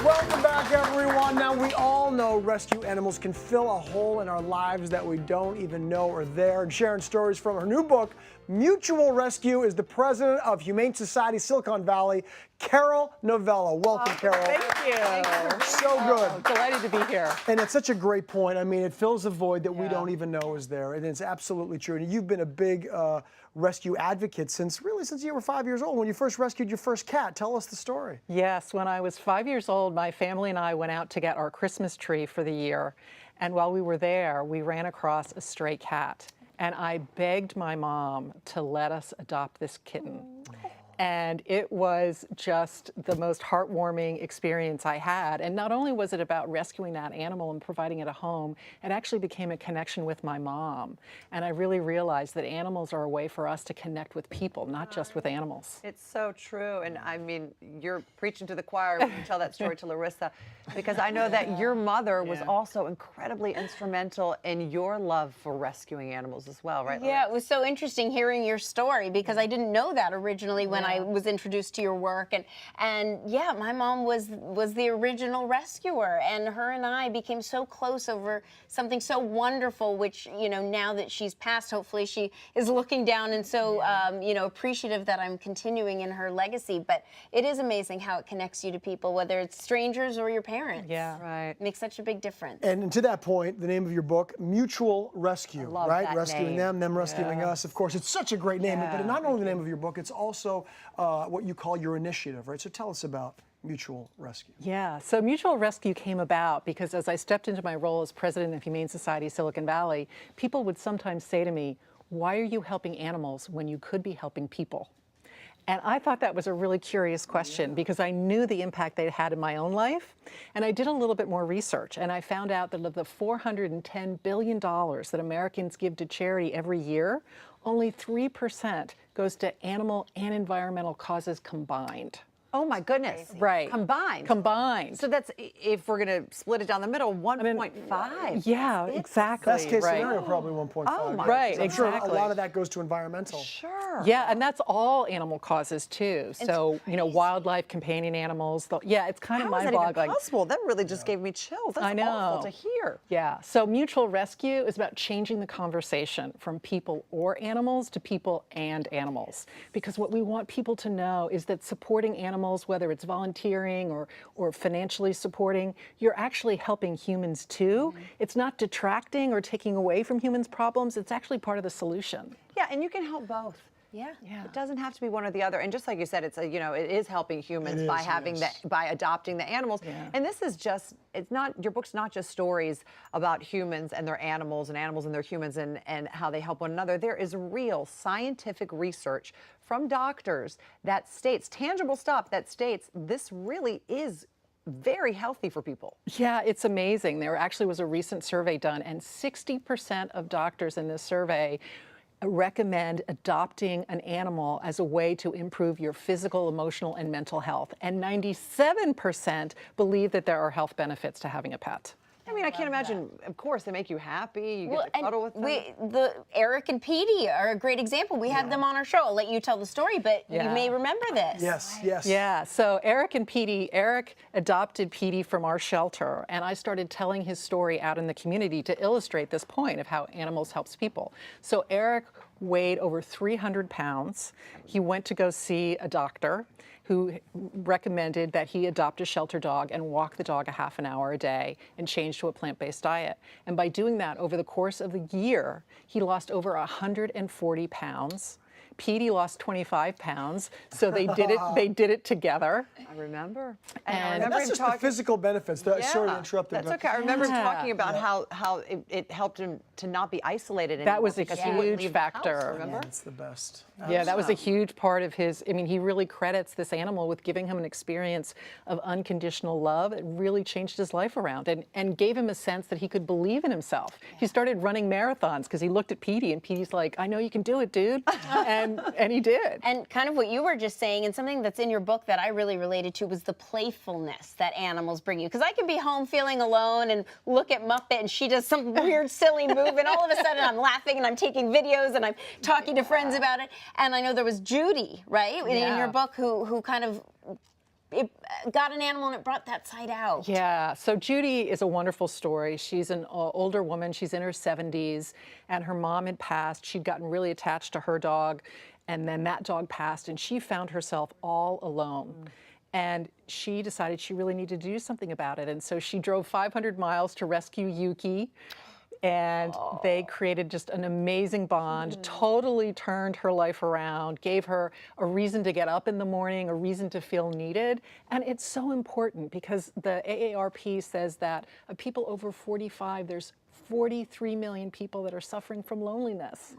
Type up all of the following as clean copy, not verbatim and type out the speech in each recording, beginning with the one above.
Welcome back, everyone. Now, we all know rescue animals can fill a hole in our lives that we don't even know are there. And sharing stories from her new book, Mutual Rescue, is the president of Humane Society Silicon Valley, Carol Novello. Welcome, Carol. Thank you. So good. Delighted to be here. And it's such a great point. I mean, it fills a void that we don't even know is there. And it's absolutely true. And you've been a big rescue advocate since you were 5 years old, when you first rescued your first cat. Tell us the story. Yes, when I was 5 years old, my family and I went out to get our Christmas tree for the year. And while we were there, we ran across a stray cat. And I begged my mom to let us adopt this kitten. And it was just the most heartwarming experience I had. And not only was it about rescuing that animal and providing it a home, it actually became a connection with my mom. And I really realized that animals are a way for us to connect with people, not just with animals. It's so true. And I mean, you're preaching to the choir when you tell that story to Larissa, because I know that your mother was also incredibly instrumental in your love for rescuing animals as well, right? Yeah, it was so interesting hearing your story, because I didn't know that originally when I was introduced to your work. And yeah, my mom was the original rescuer, and her and I became so close over something so wonderful, which, you know, now that she's passed, hopefully she is looking down and so, you know, appreciative that I'm continuing in her legacy. But it is amazing how it connects you to people, whether it's strangers or your parents. Yeah. Right. It makes such a big difference. And to that point, the name of your book, Mutual Rescue, love right? that Rescuing name. them rescuing us. Of course, it's such a great name, but not only the name of your book, it's also what you call your initiative, right? So tell us about Mutual Rescue. Yeah, so Mutual Rescue came about because as I stepped into my role as president of Humane Society Silicon Valley, people would sometimes say to me, why are you helping animals when you could be helping people? And I thought that was a really curious question because I knew the impact they had in my own life. And I did a little bit more research, and I found out that of the $410 billion that Americans give to charity every year, only 3% goes to animal and environmental causes combined. Oh my goodness. Right. Combined. Combined. So that's, if we're going to split it down the middle, 1.5. Yeah, exactly. Best case right. scenario, probably 1.5. Oh my Right, I'm sure a exactly. lot of that goes to environmental. Sure. Yeah, and that's all animal causes too. So, you know, wildlife, companion animals. Yeah, it's kind of How is that even mind-boggling. possible? That really just gave me chills. That's I know. awful to hear. Yeah, so Mutual Rescue is about changing the conversation from people or animals to people and animals. Because what we want people to know is that supporting animals, whether it's volunteering or financially supporting, you're actually helping humans too. It's not detracting or taking away from humans' problems. It's actually part of the solution. Yeah, and you can help both. Yeah. It doesn't have to be one or the other. And just like you said, it's a, you know, it is helping humans by having by adopting the animals. Yeah. And this is just, it's not, your book's not just stories about humans and their animals and animals and their humans and how they help one another. There is real scientific research from doctors that states, tangible stuff that states this really is very healthy for people. Yeah, it's amazing. There actually was a recent survey done, and 60% of doctors in this survey recommend adopting an animal as a way to improve your physical, emotional, and mental health. And 97% believe that there are health benefits to having a pet. I mean, I can't imagine, of course, they make you happy, you get to cuddle with them. Eric and Petey are a great example. We had them on our show. I'll let you tell the story, but you may remember this. Yes, yes. Yeah, so Eric adopted Petey from our shelter, and I started telling his story out in the community to illustrate this point of how animals helps people. So Eric weighed over 300 pounds. He went to go see a doctor who recommended that he adopt a shelter dog and walk the dog a half an hour a day and change to a plant-based diet. And by doing that, over the course of the year, he lost over 140 pounds. Petey lost 25 pounds, so they did it together. I remember. And that's just the physical benefits. Sorry to interrupt. That's okay. I remember talking about how it helped him to not be isolated anymore. That was a huge factor. Remember? It's the best. Yeah, that was a huge part of his, I mean, he really credits this animal with giving him an experience of unconditional love. It really changed his life around and gave him a sense that he could believe in himself. He started running marathons because he looked at Petey, and Petey's like, I know you can do it, dude. And he did. And kind of what you were just saying, and something that's in your book that I really related to, was the playfulness that animals bring you. Because I can be home feeling alone and look at Muppet and she does some weird, silly move, and all of a sudden I'm laughing and I'm taking videos and I'm talking to friends about it. And I know there was Judy, right, in your book, who kind of it got an animal and it brought that side out. Yeah, so Judy is a wonderful story. She's an older woman, she's in her 70s, and her mom had passed. She'd gotten really attached to her dog, and then that dog passed, and she found herself all alone. And she decided she really needed to do something about it. And so she drove 500 miles to rescue Yuki. And they created just an amazing bond, totally turned her life around, gave her a reason to get up in the morning, a reason to feel needed. And it's so important because the AARP says that of people over 45, there's 43 million people that are suffering from loneliness.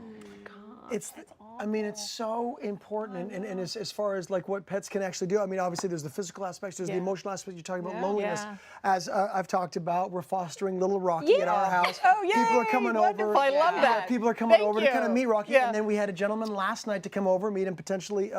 I mean, it's so important, and as far as like what pets can actually do, I mean, obviously there's the physical aspects, there's the emotional aspects. You're talking about loneliness. As I've talked about, we're fostering little Rocky at our house. Oh, yay, people are coming over. I love that. People are coming over to kind of you. meet Rocky, and then we had a gentleman last night to come over, meet him, potentially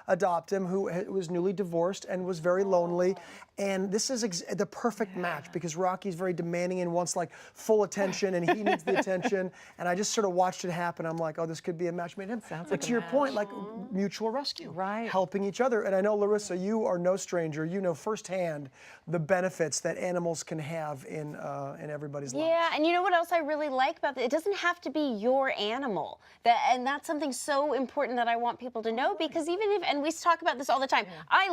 adopt him, who was newly divorced and was very lonely. And this is the perfect match because Rocky's very demanding and wants like full attention, and he needs the attention. And I just sort of watched it happen. I'm like, oh, this could be a match made in heaven. But to your point, like mutual rescue, helping each other. And I know, Larissa, you are no stranger. You know firsthand the benefits that animals can have in everybody's lives. Yeah, and you know what else I really like about it? It doesn't have to be your animal. And that's something so important that I want people to know, because even if, and we talk about this all the time, I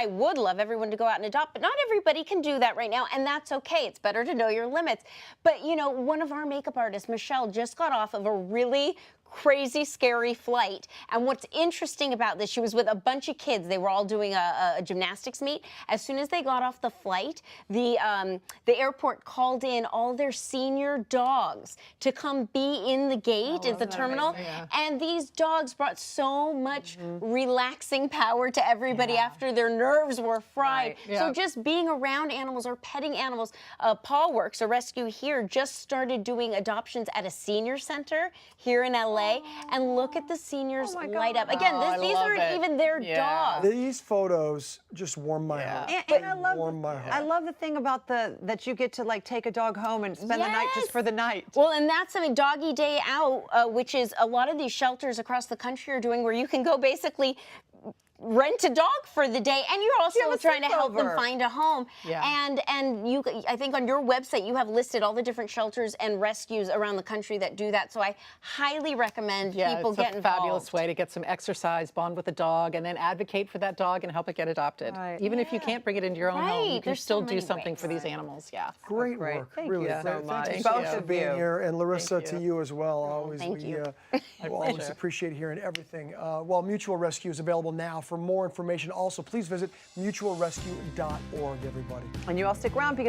would love everyone to go out and adopt, but not everybody can do that right now, and that's okay. It's better to know your limits. But you know, one of our makeup artists, Michelle, just got off of a really crazy, scary flight. And what's interesting about this, she was with a bunch of kids. They were all doing a gymnastics meet. As soon as they got off the flight, the airport called in all their senior dogs to come be in the gate at the terminal. And these dogs brought so much relaxing power to everybody after their nerves were fried. So just being around animals or petting animals. Paul Works, a rescue here, just started doing adoptions at a senior center here in LA. And look at the seniors light up. Again, these aren't even their dogs. These photos just warm my heart. And I love the thing about that you get to like take a dog home and spend the night just for the night. Well, and that's something Doggy Day Out, which is a lot of these shelters across the country are doing, where you can go basically rent a dog for the day, and you're also trying to help them find a home. And you, I think on your website you have listed all the different shelters and rescues around the country that do that. So I highly recommend people get involved. It's a fabulous way to get some exercise, bond with the dog, and then advocate for that dog and help it get adopted. Even if you can't bring it into your own home, you can still do something for these animals. Great work. Thank really. you so much. Thank you both for being here, and Larissa, to you as well. Always, Thank you. We always appreciate hearing everything. Well, Mutual Rescue is available now. For more information, also please visit mutualrescue.org, everybody. And you all stick around because